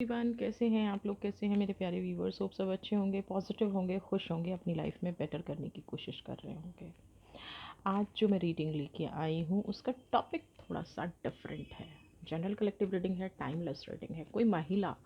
Everyone, कैसे हैं आप लोग? कैसे हैं मेरे प्यारे व्यूवर्स? होप सब अच्छे होंगे, पॉजिटिव होंगे, खुश होंगे, अपनी लाइफ में बेटर करने की कोशिश कर रहे होंगे। आज जो मैं रीडिंग लेके आई हूँ उसका टॉपिक थोड़ा सा डिफरेंट है। जनरल कलेक्टिव रीडिंग है, टाइमलेस रीडिंग है। कोई महिला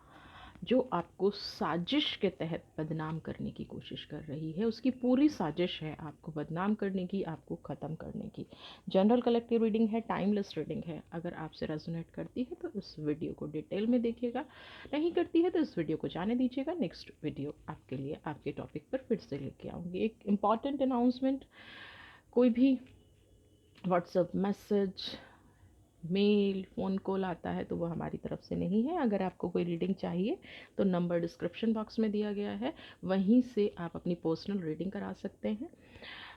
जो आपको साजिश के तहत बदनाम करने की कोशिश कर रही है, उसकी पूरी साजिश है आपको बदनाम करने की, आपको ख़त्म करने की। जनरल कलेक्टिव रीडिंग है, टाइमलेस रीडिंग है। अगर आपसे रेजोनेट करती है तो इस वीडियो को डिटेल में देखिएगा, नहीं करती है तो इस वीडियो को जाने दीजिएगा। नेक्स्ट वीडियो आपके लिए आपके टॉपिक पर फिर से लेके आऊँगी। एक इम्पॉर्टेंट अनाउंसमेंट, कोई भी WhatsApp message, mail, phone call आता है तो वो हमारी तरफ से नहीं है। अगर आपको कोई रीडिंग चाहिए तो नंबर डिस्क्रिप्शन बॉक्स में दिया गया है, वहीं से आप अपनी पर्सनल रीडिंग करा सकते हैं।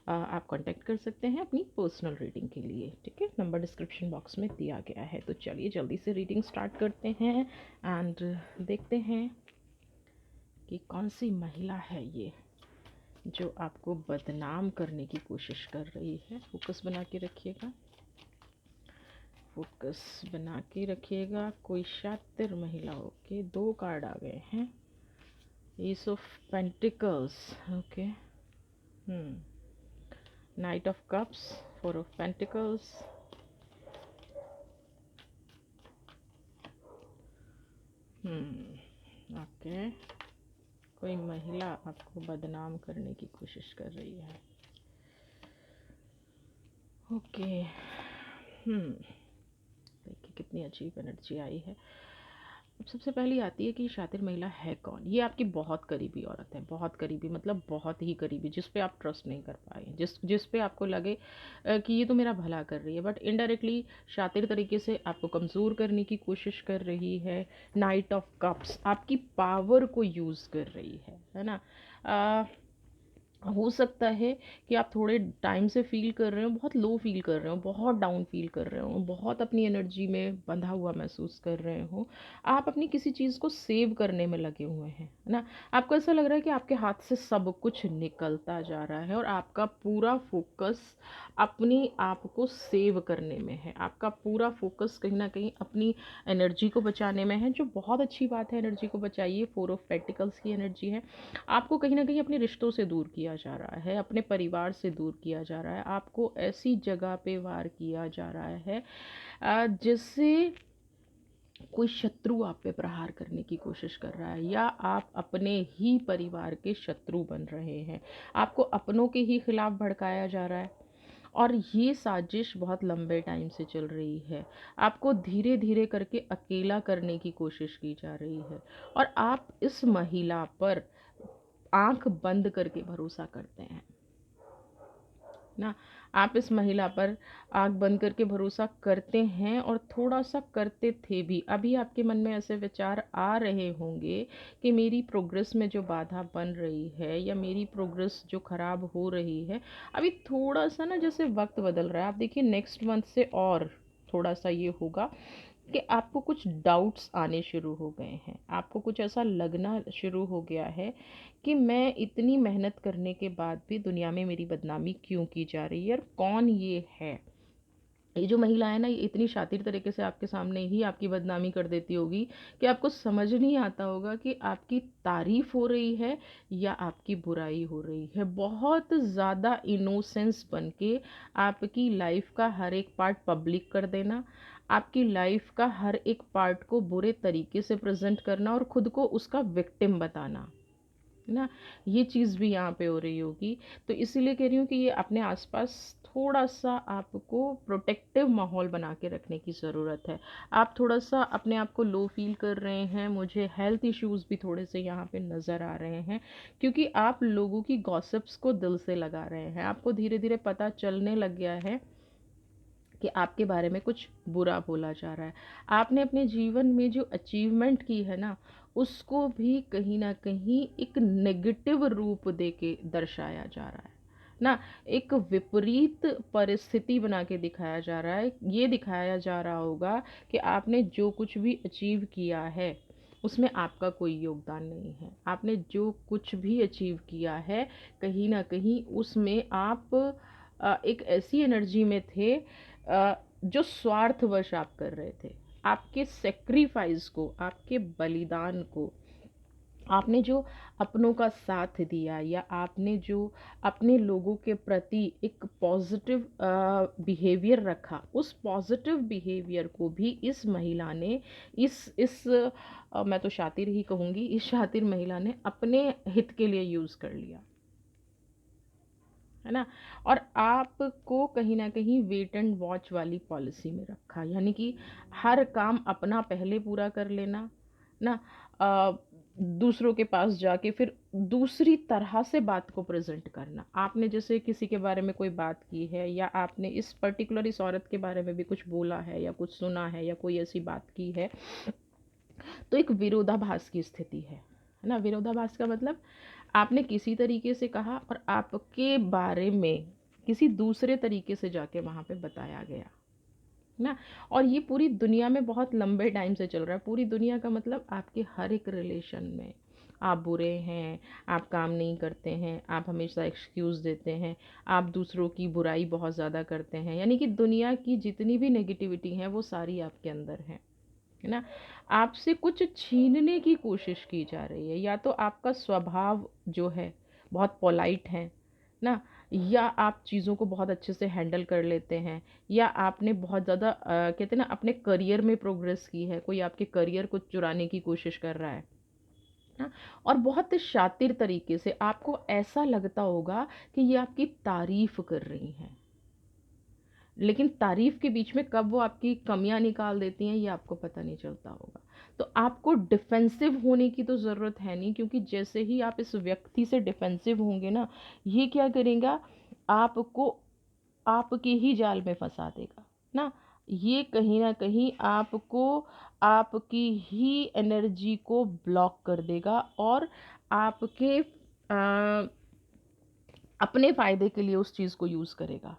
आप कांटेक्ट कर सकते हैं अपनी पर्सनल रीडिंग के लिए। ठीक है, नंबर डिस्क्रिप्शन बॉक्स में दिया गया है। तो चलिए जल्दी से रीडिंग स्टार्ट करते हैं एंड देखते हैं कि कौन सी महिला है ये जो आपको बदनाम करने की कोशिश कर रही है। फोकस बना के रखिएगा, फोकस बना के रखिएगा। कोई शातिर महिला हो के 2 कार्ड आ गए हैं। S of pentacles, okay, night of cups, 4 of pentacles, okay. कोई महिला आपको बदनाम करने की कोशिश कर रही है। ओके, देखिए कितनी अजीब एनर्जी आई है। अब सबसे पहली आती है कि शातिर महिला है कौन। ये आपकी बहुत करीबी औरत है, बहुत करीबी, मतलब बहुत ही करीबी, जिस पे आप ट्रस्ट नहीं कर पाए, जिस पे आपको लगे कि ये तो मेरा भला कर रही है, बट इनडायरेक्टली शातिर तरीके से आपको कमज़ोर करने की कोशिश कर रही है। नाइट ऑफ कप्स आपकी पावर को यूज़ कर रही है ना। हो सकता है कि आप थोड़े टाइम से फील कर रहे हो, बहुत लो फील कर रहे हो, बहुत डाउन फील कर रहे हो, बहुत अपनी एनर्जी में बंधा हुआ महसूस कर रहे हो। आप अपनी किसी चीज़ को सेव करने में लगे हुए हैं, है ना। आपको ऐसा लग रहा है कि आपके हाथ से सब कुछ निकलता जा रहा है और आपका पूरा फोकस अपने आप को सेव करने में है। आपका पूरा फोकस कहीं ना कहीं अपनी एनर्जी को बचाने में है, जो बहुत अच्छी बात है। एनर्जी को बचाइए, 4 ऑफ पेंटिकल्स की एनर्जी है। आपको कहीं ना कहीं अपने रिश्तों से दूर किया जा रहा है, अपने परिवार से दूर किया जा रहा है, आपको ऐसी जगह पे वार किया जा रहा है जिससे कोई शत्रु आप पे प्रहार करने की कोशिश कर रहा है, या आप अपने ही परिवार के शत्रु बन रहे हैं। आपको अपनों के ही खिलाफ भड़काया जा रहा है और ये साजिश बहुत लंबे टाइम से चल रही है। आपको धीरे धीरे करके अकेला करने की कोशिश की जा रही है और आप इस महिला पर आंख बंद करके भरोसा करते हैं ना। आप इस महिला पर आंख बंद करके भरोसा करते हैं और थोड़ा सा करते थे भी। अभी आपके मन में ऐसे विचार आ रहे होंगे कि मेरी प्रोग्रेस में जो बाधा बन रही है या मेरी प्रोग्रेस जो ख़राब हो रही है, अभी थोड़ा सा ना जैसे वक्त बदल रहा है। आप देखिए नेक्स्ट मंथ से और थोड़ा सा ये होगा कि आपको कुछ डाउट्स आने शुरू हो गए हैं। आपको कुछ ऐसा लगना शुरू हो गया है कि मैं इतनी मेहनत करने के बाद भी दुनिया में मेरी बदनामी क्यों की जा रही है और कौन ये है। ये जो महिला है ना, ये इतनी शातिर तरीके से आपके सामने ही आपकी बदनामी कर देती होगी कि आपको समझ नहीं आता होगा कि आपकी तारीफ हो रही है या आपकी बुराई हो रही है। बहुत ज़्यादा इनोसेंस बन के आपकी लाइफ का हर एक पार्ट पब्लिक कर देना, आपकी लाइफ का हर एक पार्ट को बुरे तरीके से प्रेजेंट करना और ख़ुद को उसका विक्टिम बताना, है ना। ये चीज़ भी यहाँ पे हो रही होगी। तो इसीलिए कह रही हूँ कि ये अपने आसपास थोड़ा सा आपको प्रोटेक्टिव माहौल बना के रखने की ज़रूरत है। आप थोड़ा सा अपने आप को लो फील कर रहे हैं, मुझे हेल्थ इश्यूज़ भी थोड़े से यहाँ पे नज़र आ रहे हैं, क्योंकि आप लोगों की गॉसिप्स को दिल से लगा रहे हैं। आपको धीरे धीरे पता चलने लग गया है कि आपके बारे में कुछ बुरा बोला जा रहा है। आपने अपने जीवन में जो अचीवमेंट की है ना, उसको भी कहीं ना कहीं एक नेगेटिव रूप दे के दर्शाया जा रहा है ना। एक विपरीत परिस्थिति बना के दिखाया जा रहा है। ये दिखाया जा रहा होगा कि आपने जो कुछ भी अचीव किया है उसमें आपका कोई योगदान नहीं है। आपने जो कुछ भी अचीव किया है कहीं ना कहीं उसमें आप एक ऐसी एनर्जी में थे जो स्वार्थवश आप कर रहे थे। आपके सेक्रीफाइस को, आपके बलिदान को, आपने जो अपनों का साथ दिया, या आपने जो अपने लोगों के प्रति एक पॉजिटिव बिहेवियर रखा, उस पॉजिटिव बिहेवियर को भी इस महिला ने, मैं तो शातिर ही कहूँगी, इस शातिर महिला ने अपने हित के लिए यूज़ कर लिया, है ना। और आपको कहीं ना कहीं वेट एंड वॉच वाली पॉलिसी में रखा, यानी कि हर काम अपना पहले पूरा कर लेना ना, दूसरों के पास जाके फिर दूसरी तरह से बात को प्रेजेंट करना। आपने जैसे किसी के बारे में कोई बात की है, या आपने इस पर्टिकुलर इस औरत के बारे में भी कुछ बोला है या कुछ सुना है या कोई ऐसी बात की है, तो एक विरोधाभास की स्थिति है ना। विरोधाभास का मतलब आपने किसी तरीके से कहा और आपके बारे में किसी दूसरे तरीके से जाके वहाँ पे बताया गया ना। और ये पूरी दुनिया में बहुत लंबे टाइम से चल रहा है। पूरी दुनिया का मतलब आपके हर एक रिलेशन में आप बुरे हैं, आप काम नहीं करते हैं, आप हमेशा एक्सक्यूज़ देते हैं, आप दूसरों की बुराई बहुत ज़्यादा करते हैं, यानी कि दुनिया की जितनी भी नेगेटिविटी है वो सारी आपके अंदर है ना। आपसे कुछ छीनने की कोशिश की जा रही है, या तो आपका स्वभाव जो है बहुत पोलाइट है ना, या आप चीज़ों को बहुत अच्छे से हैंडल कर लेते हैं, या आपने बहुत ज़्यादा कहते हैं ना अपने करियर में प्रोग्रेस की है, कोई आपके करियर को चुराने की कोशिश कर रहा है ना। और बहुत शातिर तरीके से आपको ऐसा लगता होगा कि ये आपकी तारीफ कर रही हैं, लेकिन तारीफ के बीच में कब वो आपकी कमियां निकाल देती हैं ये आपको पता नहीं चलता होगा। तो आपको डिफेंसिव होने की तो ज़रूरत है नहीं, क्योंकि जैसे ही आप इस व्यक्ति से डिफेंसिव होंगे ना, ये क्या करेगा, आपको आपके ही जाल में फंसा देगा ना। ये कहीं ना कहीं आपको आपकी ही एनर्जी को ब्लॉक कर देगा, और आपके अपने फ़ायदे के लिए उस चीज़ को यूज़ करेगा।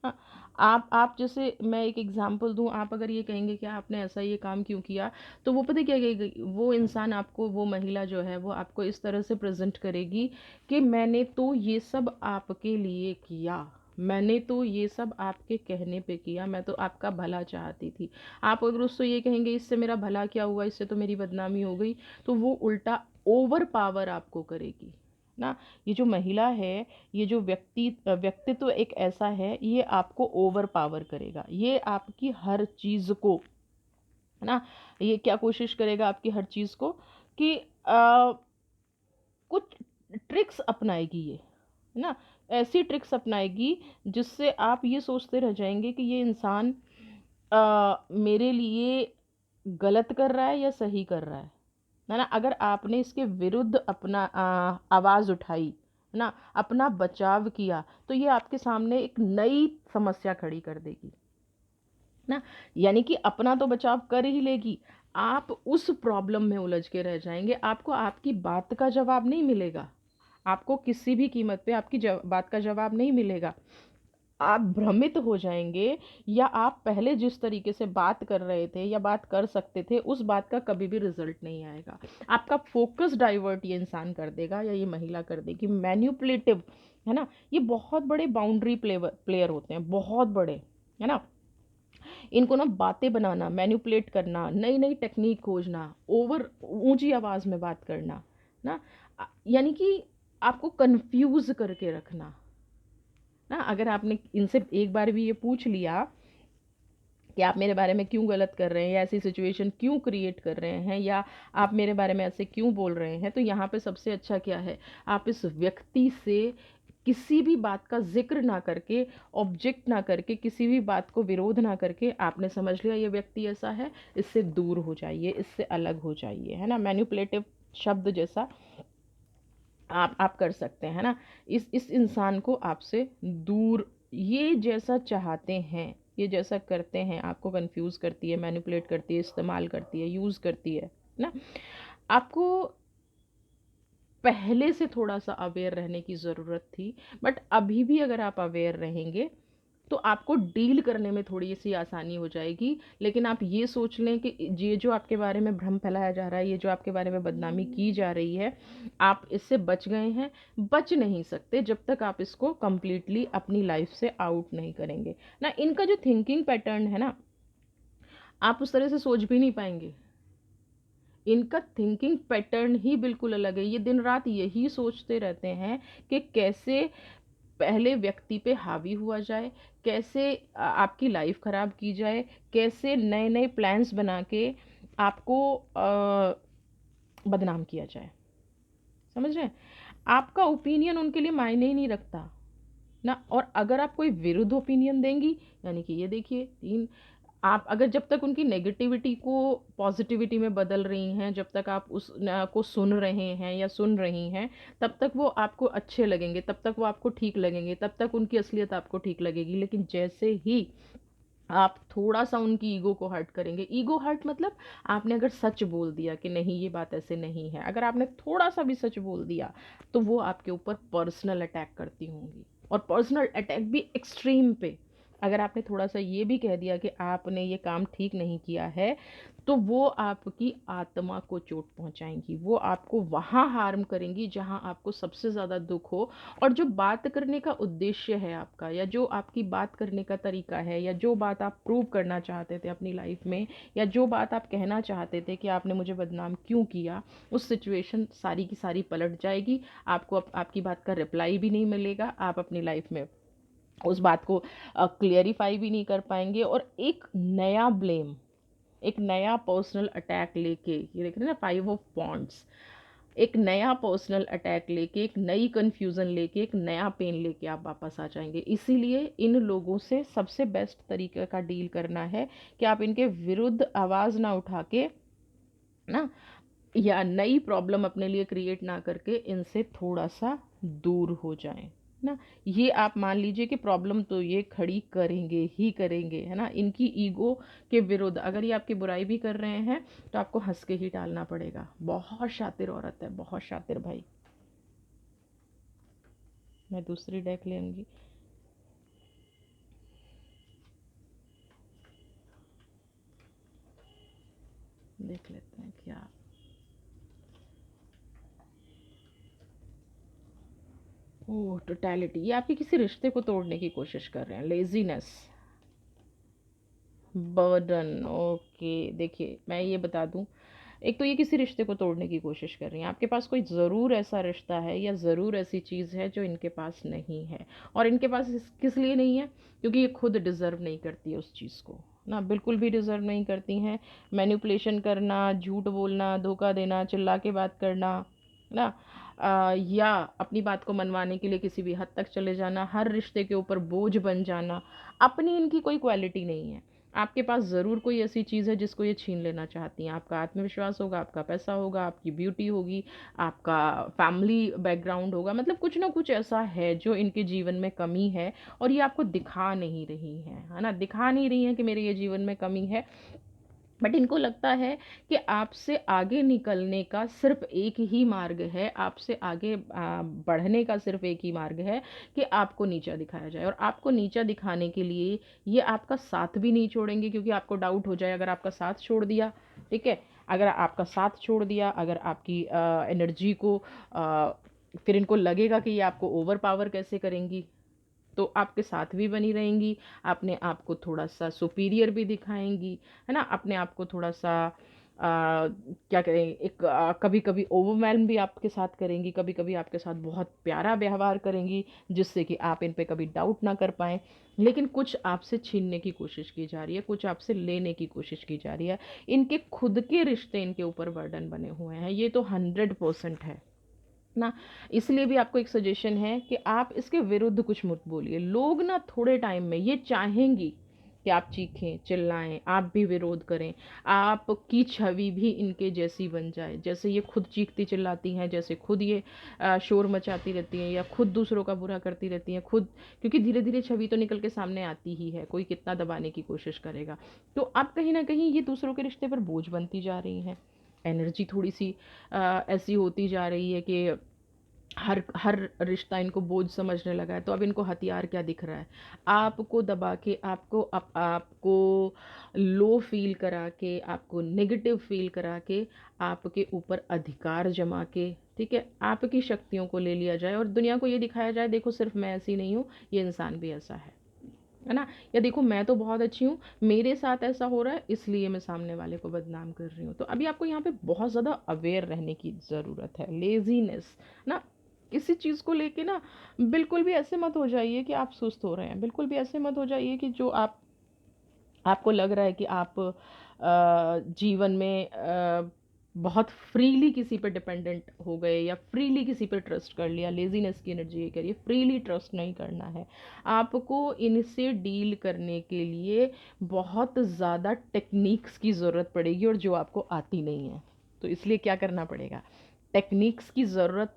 हाँ, आप जैसे मैं एक एग्जांपल दूँ, आप अगर ये कहेंगे कि आपने ऐसा ये काम क्यों किया, तो वो पता है क्या कहेगी, वो इंसान आपको, वो महिला जो है वो आपको इस तरह से प्रेज़ेंट करेगी कि मैंने तो ये सब आपके लिए किया, मैंने तो ये सब आपके कहने पे किया, मैं तो आपका भला चाहती थी। आप अगर उससे ये कहेंगे इससे मेरा भला क्या हुआ, इससे तो मेरी बदनामी हो गई, तो वो उल्टा ओवर पावर आपको करेगी ना। ये जो महिला है, ये जो व्यक्तित्व एक ऐसा है, ये आपको ओवर पावर करेगा, ये आपकी हर चीज़ को, है ना, ये क्या कोशिश करेगा आपकी हर चीज़ को कि कुछ ट्रिक्स अपनाएगी ये, है ना। ऐसी ट्रिक्स अपनाएगी जिससे आप ये सोचते रह जाएंगे कि ये इंसान मेरे लिए गलत कर रहा है या सही कर रहा है ना। अगर आपने इसके विरुद्ध अपना आवाज़ उठाई, है ना, अपना बचाव किया, तो ये आपके सामने एक नई समस्या खड़ी कर देगी ना। यानी कि अपना तो बचाव कर ही लेगी, आप उस प्रॉब्लम में उलझ के रह जाएंगे, आपको आपकी बात का जवाब नहीं मिलेगा, आपको किसी भी कीमत पे आपकी बात का जवाब नहीं मिलेगा। आप भ्रमित हो जाएंगे, या आप पहले जिस तरीके से बात कर रहे थे या बात कर सकते थे उस बात का कभी भी रिजल्ट नहीं आएगा। आपका फोकस डाइवर्ट ये इंसान कर देगा, या ये महिला कर देगी। मैन्युपुलेटिव, है ना, ये बहुत बड़े बाउंड्री प्लेयर होते हैं, बहुत बड़े, है ना। इनको ना बातें बनाना, मैन्युपुलेट करना, नई नई टेक्निक खोजना, ओवर ऊंची आवाज़ में बात करना ना, यानी कि आपको कंफ्यूज करके रखना ना। अगर आपने इनसे एक बार भी ये पूछ लिया कि आप मेरे बारे में क्यों गलत कर रहे हैं, या ऐसी सिचुएशन क्यों क्रिएट कर रहे हैं, या आप मेरे बारे में ऐसे क्यों बोल रहे हैं, तो यहाँ पे सबसे अच्छा क्या है, आप इस व्यक्ति से किसी भी बात का जिक्र ना करके, ऑब्जेक्ट ना करके, किसी भी बात को विरोध ना करके, आपने समझ लिया ये व्यक्ति ऐसा है, इससे दूर हो जाइए, इससे अलग हो जाइए, है ना। मैन्युपुलेटिव शब्द जैसा आप कर सकते हैं ना। इस इंसान को आपसे दूर, ये जैसा चाहते हैं, ये जैसा करते हैं, आपको कंफ्यूज करती है, मैनिपुलेट करती है, इस्तेमाल करती है, यूज़ करती है ना। आपको पहले से थोड़ा सा अवेयर रहने की ज़रूरत थी, बट अभी भी अगर आप अवेयर रहेंगे तो आपको डील करने में थोड़ी सी आसानी हो जाएगी। लेकिन आप ये सोच लें कि ये जो आपके बारे में भ्रम फैलाया जा रहा है, ये जो आपके बारे में बदनामी की जा रही है, आप इससे बच गए हैं, बच नहीं सकते जब तक आप इसको कंप्लीटली अपनी लाइफ से आउट नहीं करेंगे ना। इनका जो थिंकिंग पैटर्न है ना, आप उस तरह से सोच भी नहीं पाएंगे। इनका थिंकिंग पैटर्न ही बिल्कुल अलग है। ये दिन रात यही सोचते रहते हैं कि कैसे पहले व्यक्ति पे हावी हुआ जाए, कैसे आपकी लाइफ खराब की जाए, कैसे नए नए प्लान्स बना के आपको बदनाम किया जाए। समझ रहे हैं? आपका ओपिनियन उनके लिए मायने ही नहीं रखता ना। और अगर आप कोई विरुद्ध ओपिनियन देंगी, यानी कि ये देखिए तीन, आप अगर जब तक उनकी नेगेटिविटी को पॉजिटिविटी में बदल रही हैं, जब तक आप उस को सुन रहे हैं या सुन रही हैं, तब तक वो आपको अच्छे लगेंगे, तब तक वो आपको ठीक लगेंगे, तब तक उनकी असलियत आपको ठीक लगेगी। लेकिन जैसे ही आप थोड़ा सा उनकी ईगो को हर्ट करेंगे, ईगो हर्ट मतलब आपने अगर सच बोल दिया कि नहीं ये बात ऐसे नहीं है, अगर आपने थोड़ा सा भी सच बोल दिया, तो वो आपके ऊपर पर्सनल अटैक करती होंगी, और पर्सनल अटैक भी एक्सट्रीम पे। अगर आपने थोड़ा सा ये भी कह दिया कि आपने ये काम ठीक नहीं किया है, तो वो आपकी आत्मा को चोट पहुंचाएंगी, वो आपको वहाँ हार्म करेंगी जहाँ आपको सबसे ज़्यादा दुख हो। और जो बात करने का उद्देश्य है आपका, या जो आपकी बात करने का तरीका है, या जो बात आप प्रूव करना चाहते थे अपनी लाइफ में, या जो बात आप कहना चाहते थे कि आपने मुझे बदनाम क्यों किया, उस सिचुएशन सारी की सारी पलट जाएगी। आपको आपकी बात का रिप्लाई भी नहीं मिलेगा, आप अपनी लाइफ में उस बात को क्लियरिफाई भी नहीं कर पाएंगे, और एक नया ब्लेम, एक नया पर्सनल अटैक लेके, ये देख रहे हैं ना, 5 ऑफ वॉन्ड्स, एक नया पर्सनल अटैक लेके, एक नई कन्फ्यूज़न लेके, एक नया पेन लेके आप वापस आ जाएंगे। इसीलिए इन लोगों से सबसे बेस्ट तरीके का डील करना है कि आप इनके विरुद्ध आवाज़ ना उठा के ना, या नई प्रॉब्लम अपने लिए क्रिएट ना करके इनसे थोड़ा सा दूर हो जाएं ना। ये आप मान लीजिए कि प्रॉब्लम तो ये खड़ी करेंगे ही करेंगे, है ना। इनकी ईगो के विरुद्ध अगर ये आपकी बुराई भी कर रहे हैं, तो आपको हंस के ही टालना पड़ेगा। बहुत शातिर औरत है, बहुत शातिर भाई। मैं दूसरी डेक लेंगी। देख लेते हैं क्या। ओह, टोटैलिटी, ये आपके किसी रिश्ते को तोड़ने की कोशिश कर रहे हैं। Laziness, burden, okay. देखिए मैं ये बता दूं, एक तो ये किसी रिश्ते को तोड़ने की कोशिश कर रही हैं। आपके पास कोई ज़रूर ऐसा रिश्ता है, या ज़रूर ऐसी चीज़ है जो इनके पास नहीं है। और इनके पास किस लिए नहीं है? क्योंकि ये खुद डिज़र्व नहीं करती है उस चीज़ को ना, बिल्कुल भी डिज़र्व नहीं करती हैं। मैनिपुलेशन करना, झूठ बोलना, धोखा देना, चिल्ला के बात करना ना, या अपनी बात को मनवाने के लिए किसी भी हद तक चले जाना, हर रिश्ते के ऊपर बोझ बन जाना, अपनी इनकी कोई क्वालिटी नहीं है। आपके पास ज़रूर कोई ऐसी चीज़ है जिसको ये छीन लेना चाहती हैं। आपका आत्मविश्वास होगा, आपका पैसा होगा, आपकी ब्यूटी होगी, आपका फैमिली बैकग्राउंड होगा, मतलब कुछ ना कुछ ऐसा है जो इनके जीवन में कमी है, और ये आपको दिखा नहीं रही हैं, है ना। दिखा नहीं रही हैं कि मेरे ये जीवन में कमी है, बट इनको लगता है कि आपसे आगे निकलने का सिर्फ एक ही मार्ग है, आपसे आगे बढ़ने का सिर्फ एक ही मार्ग है कि आपको नीचा दिखाया जाए। और आपको नीचा दिखाने के लिए ये आपका साथ भी नहीं छोड़ेंगे, क्योंकि आपको डाउट हो जाए अगर आपका साथ छोड़ दिया, ठीक है। अगर आपका साथ छोड़ दिया, अगर आपकी एनर्जी को फिर इनको लगेगा कि ये आपको ओवर पावर कैसे करेंगी, तो आपके साथ भी बनी रहेंगी, अपने आप को थोड़ा सा सुपीरियर भी दिखाएंगी, है ना। अपने आप को थोड़ा सा क्या करें, एक कभी कभी ओवरवेल्म भी आपके साथ करेंगी, कभी कभी आपके साथ बहुत प्यारा व्यवहार करेंगी, जिससे कि आप इन पे कभी डाउट ना कर पाएँ। लेकिन कुछ आपसे छीनने की कोशिश की जा रही है, कुछ आपसे लेने की कोशिश की जा रही है। इनके खुद के रिश्ते इनके ऊपर बर्डन बने हुए हैं, ये तो 100% है ना। इसलिए भी आपको एक सजेशन है कि आप इसके विरुद्ध कुछ मत बोलिए। लोग ना थोड़े टाइम में ये चाहेंगी कि आप चीखें, चिल्लाएं, आप भी विरोध करें, आपकी छवि भी इनके जैसी बन जाए, जैसे ये खुद चीखती चिल्लाती हैं, जैसे खुद ये शोर मचाती रहती हैं, या खुद दूसरों का बुरा करती रहती हैं खुद। क्योंकि धीरे धीरे छवि तो निकल के सामने आती ही है, कोई कितना दबाने की कोशिश करेगा। तो आप कहीं ना कहीं ये दूसरों के रिश्ते पर बोझ बनती जा रही हैं। एनर्जी थोड़ी सी ऐसी होती जा रही है कि हर हर रिश्ता इनको बोझ समझने लगा है। तो अब इनको हथियार क्या दिख रहा है? आपको दबा के, आपको लो फील करा के, आपको नेगेटिव फील करा के, आपके ऊपर अधिकार जमा के, ठीक है, आपकी शक्तियों को ले लिया जाए, और दुनिया को ये दिखाया जाए देखो सिर्फ मैं ऐसी नहीं हूँ, ये इंसान भी ऐसा है। है ना? या देखो मैं तो बहुत अच्छी हूँ, मेरे साथ ऐसा हो रहा है इसलिए मैं सामने वाले को बदनाम कर रही हूँ। तो अभी आपको यहाँ पे बहुत ज़्यादा अवेयर रहने की ज़रूरत है। लेज़ीनेस ना, किसी चीज़ को लेके ना बिल्कुल भी ऐसे मत हो जाइए कि आप सुस्त हो रहे हैं। बिल्कुल भी ऐसे मत हो जाइए कि जो आपको लग रहा है कि आप जीवन में बहुत फ्रीली किसी पे डिपेंडेंट हो गए या फ्रीली किसी पे ट्रस्ट कर लिया। लेज़ीनेस की एनर्जी ये करिए, फ्रीली ट्रस्ट नहीं करना है। आपको इनसे डील करने के लिए बहुत ज़्यादा टेक्निक्स की ज़रूरत पड़ेगी और जो आपको आती नहीं है। तो इसलिए क्या करना पड़ेगा, टेक्निक्स की ज़रूरत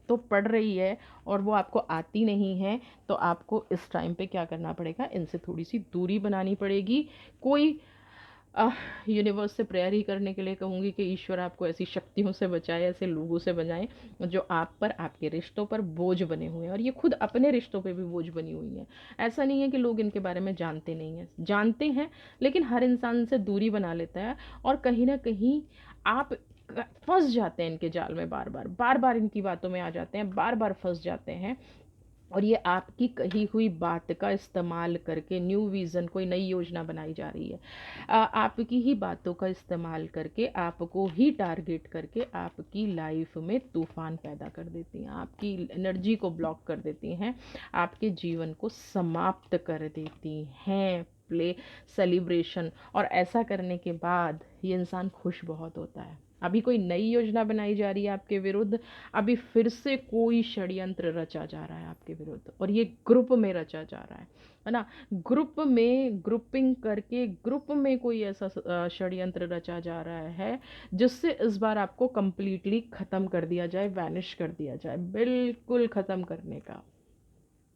तो पड़ रही है और वो आपको आती नहीं है, तो आपको इस टाइम पे क्या करना पड़ेगा, इनसे थोड़ी सी दूरी बनानी पड़ेगी। कोई यूनिवर्स से प्रेयर ही करने के लिए कहूँगी कि ईश्वर आपको ऐसी शक्तियों से बचाए, ऐसे लोगों से बचाएं जो आप पर, आपके रिश्तों पर बोझ बने हुए हैं, और ये खुद अपने रिश्तों पे भी बोझ बनी हुई हैं। ऐसा नहीं है कि लोग इनके बारे में जानते नहीं हैं, जानते हैं, लेकिन हर इंसान से दूरी बना लेता है और कहीं ना कहीं आप फंस जाते हैं इनके जाल में, बार बार इनकी बातों में आ जाते हैं, बार बार फंस जाते हैं। और ये आपकी कही हुई बात का इस्तेमाल करके न्यू विज़न, कोई नई योजना बनाई जा रही है। आपकी ही बातों का इस्तेमाल करके, आपको ही टारगेट करके आपकी लाइफ में तूफान पैदा कर देती हैं, आपकी एनर्जी को ब्लॉक कर देती हैं, आपके जीवन को समाप्त कर देती हैं। प्ले सेलिब्रेशन, और ऐसा करने के बाद ये इंसान खुश बहुत होता है। अभी कोई नई योजना बनाई जा रही है आपके विरुद्ध, अभी फिर से कोई षड्यंत्र रचा जा रहा है आपके विरुद्ध, और ये ग्रुप में रचा जा रहा है ना? ग्रुप में ग्रुपिंग करके ग्रुप में कोई ऐसा षड्यंत्र रचा जा रहा है जिससे इस बार आपको कंप्लीटली ख़त्म कर दिया जाए, वैनिश कर दिया जाए, बिल्कुल ख़त्म करने का,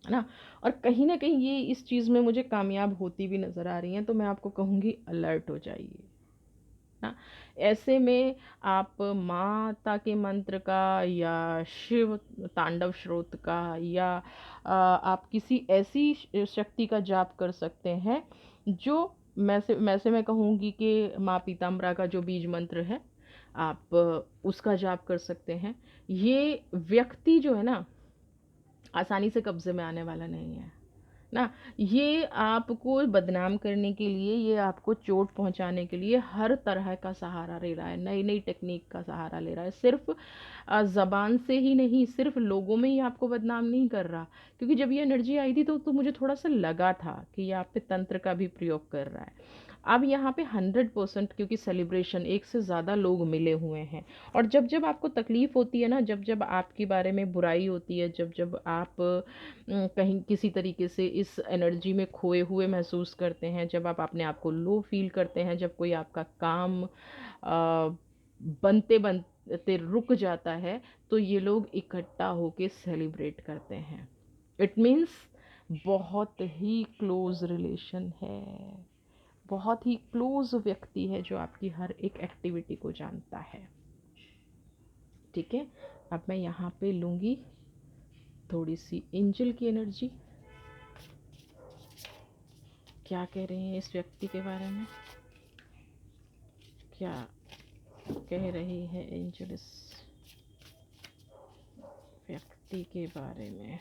है ना? और कहीं ना कहीं ये इस चीज़ में मुझे कामयाब होती भी नज़र आ रही हैं, तो मैं आपको कहूँगी अलर्ट हो जाइए ना। ऐसे में आप माता के मंत्र का या शिव तांडव स्रोत का या आप किसी ऐसी शक्ति का जाप कर सकते हैं जो, मैं कहूँगी कि माँ पीताम्बरा का जो बीज मंत्र है, आप उसका जाप कर सकते हैं। ये व्यक्ति जो है ना, आसानी से कब्जे में आने वाला नहीं है ना। ये आपको बदनाम करने के लिए, ये आपको चोट पहुंचाने के लिए हर तरह का सहारा ले रहा है, नई नई टेक्निक का सहारा ले रहा है। सिर्फ ज़बान से ही नहीं, सिर्फ लोगों में ही आपको बदनाम नहीं कर रहा। क्योंकि जब ये एनर्जी आई थी तो मुझे थोड़ा सा लगा था कि ये आप पे तंत्र का भी प्रयोग कर रहा है। अब यहाँ पे 100%, क्योंकि सेलिब्रेशन, एक से ज़्यादा लोग मिले हुए हैं, और जब जब आपको तकलीफ़ होती है ना, जब जब आपके बारे में बुराई होती है, जब जब आप कहीं किसी तरीके से इस एनर्जी में खोए हुए महसूस करते हैं, जब आप अपने आप को लो फील करते हैं, जब कोई आपका काम बनते बनते रुक जाता है, तो ये लोग इकट्ठा होके सेलिब्रेट करते हैं। इट मीन्स बहुत ही क्लोज रिलेशन है, बहुत ही क्लोज व्यक्ति है जो आपकी हर एक एक्टिविटी को जानता है। ठीक है, अब मैं यहाँ पे लूँगी थोड़ी सी एंजल की एनर्जी। क्या कह रहे हैं इस व्यक्ति के बारे में, क्या कह रही है एंजल इस व्यक्ति के बारे में?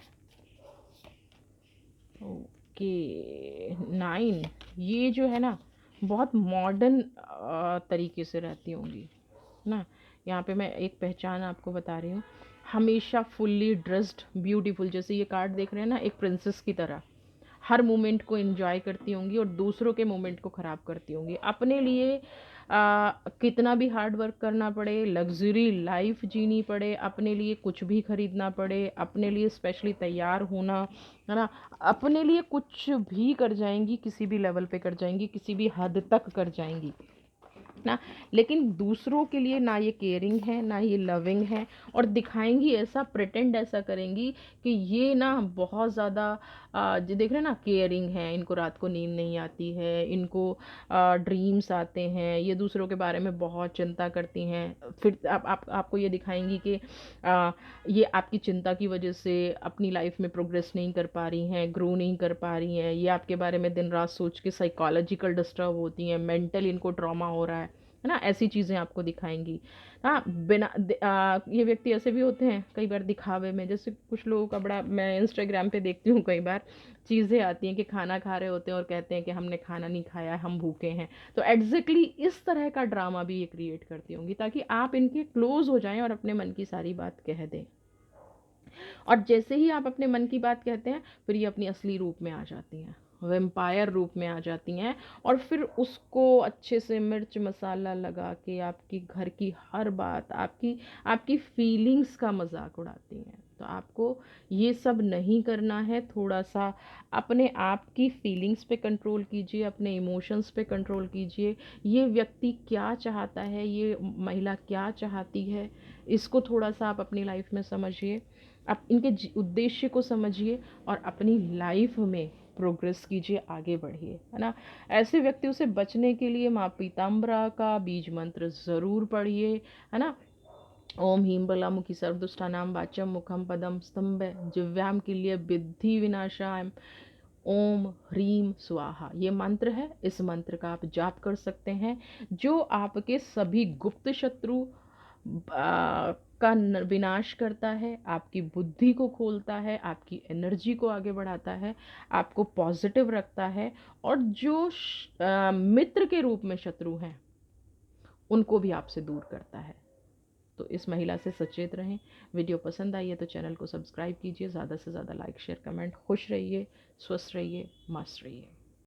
ओके, 9, ये जो है ना बहुत मॉडर्न तरीके से रहती होंगी ना। यहाँ पे मैं एक पहचान आपको बता रही हूँ, हमेशा फुल्ली ड्रेस्ड ब्यूटीफुल, जैसे ये कार्ड देख रहे हैं ना, एक प्रिंसेस की तरह हर मोमेंट को एंजॉय करती होंगी और दूसरों के मोमेंट को ख़राब करती होंगी। अपने लिए कितना भी हार्ड वर्क करना पड़े, लग्जरी लाइफ जीनी पड़े, अपने लिए कुछ भी खरीदना पड़े, अपने लिए स्पेशली तैयार होना, है ना, अपने लिए कुछ भी कर जाएंगी, किसी भी लेवल पे कर जाएंगी, किसी भी हद तक कर जाएंगी ना। लेकिन दूसरों के लिए ना ये केयरिंग है, ना ये लविंग है, और दिखाएंगी ऐसा, प्रिटेंड ऐसा करेंगी कि ये ना बहुत ज़्यादा जो देख रहे हैं ना केयरिंग है, इनको रात को नींद नहीं आती है, इनको ड्रीम्स आते हैं, ये दूसरों के बारे में बहुत चिंता करती हैं। फिर आपको ये दिखाएंगी कि ये आपकी चिंता की वजह से अपनी लाइफ में प्रोग्रेस नहीं कर पा रही हैं, ग्रो नहीं कर पा रही हैं, ये आपके बारे में दिन रात सोच के साइकोलॉजिकल डिस्टर्ब होती हैं, मेंटल इनको ट्रॉमा हो रहा है है ना? ऐसी चीज़ें आपको दिखाएँगी। हाँ, ये व्यक्ति ऐसे भी होते हैं कई बार दिखावे में, जैसे कुछ लोगों का बड़ा मैं इंस्टाग्राम पे देखती हूँ कई बार चीज़ें आती हैं कि खाना खा रहे होते हैं और कहते हैं कि हमने खाना नहीं खाया है, हम भूखे हैं। तो एग्ज़ैक्टली इस तरह का ड्रामा भी ये क्रिएट करती होंगी ताकि आप इनके क्लोज़ हो जाएँ और अपने मन की सारी बात कह दें। और जैसे ही आप अपने मन की बात कहते हैं, फिर ये अपनी असली रूप में आ जाती हैं, वैम्पायर रूप में आ जाती हैं, और फिर उसको अच्छे से मिर्च मसाला लगा के आपकी घर की हर बात, आपकी आपकी फीलिंग्स का मजाक उड़ाती हैं। तो आपको ये सब नहीं करना है। थोड़ा सा अपने आप की फीलिंग्स पे कंट्रोल कीजिए, अपने इमोशंस पे कंट्रोल कीजिए। ये व्यक्ति क्या चाहता है, ये महिला क्या चाहती है, इसको थोड़ा सा आप अपनी लाइफ में समझिए। आप इनके उद्देश्य को समझिए और अपनी लाइफ में प्रोग्रेस कीजिए, आगे बढ़िए, है ना? ऐसे व्यक्तियों से बचने के लिए माँ पीताम्बरा का बीज मंत्र ज़रूर पढ़िए, है ना? ओम ह्रीं बलामुखी सर्वदुष्टानां वाचम मुखम पदम स्तंभ जिव्याम के लिए विद्धि विनाशाय ओम ह्रीं स्वाहा, ये मंत्र है। इस मंत्र का आप जाप कर सकते हैं, जो आपके सभी गुप्त शत्रु का विनाश करता है, आपकी बुद्धि को खोलता है, आपकी एनर्जी को आगे बढ़ाता है, आपको पॉजिटिव रखता है, और जो मित्र के रूप में शत्रु हैं उनको भी आपसे दूर करता है। तो इस महिला से सचेत रहें। वीडियो पसंद आई है तो चैनल को सब्सक्राइब कीजिए, ज़्यादा से ज़्यादा लाइक शेयर कमेंट। खुश रहिए, स्वस्थ रहिए, मस्त रहिए।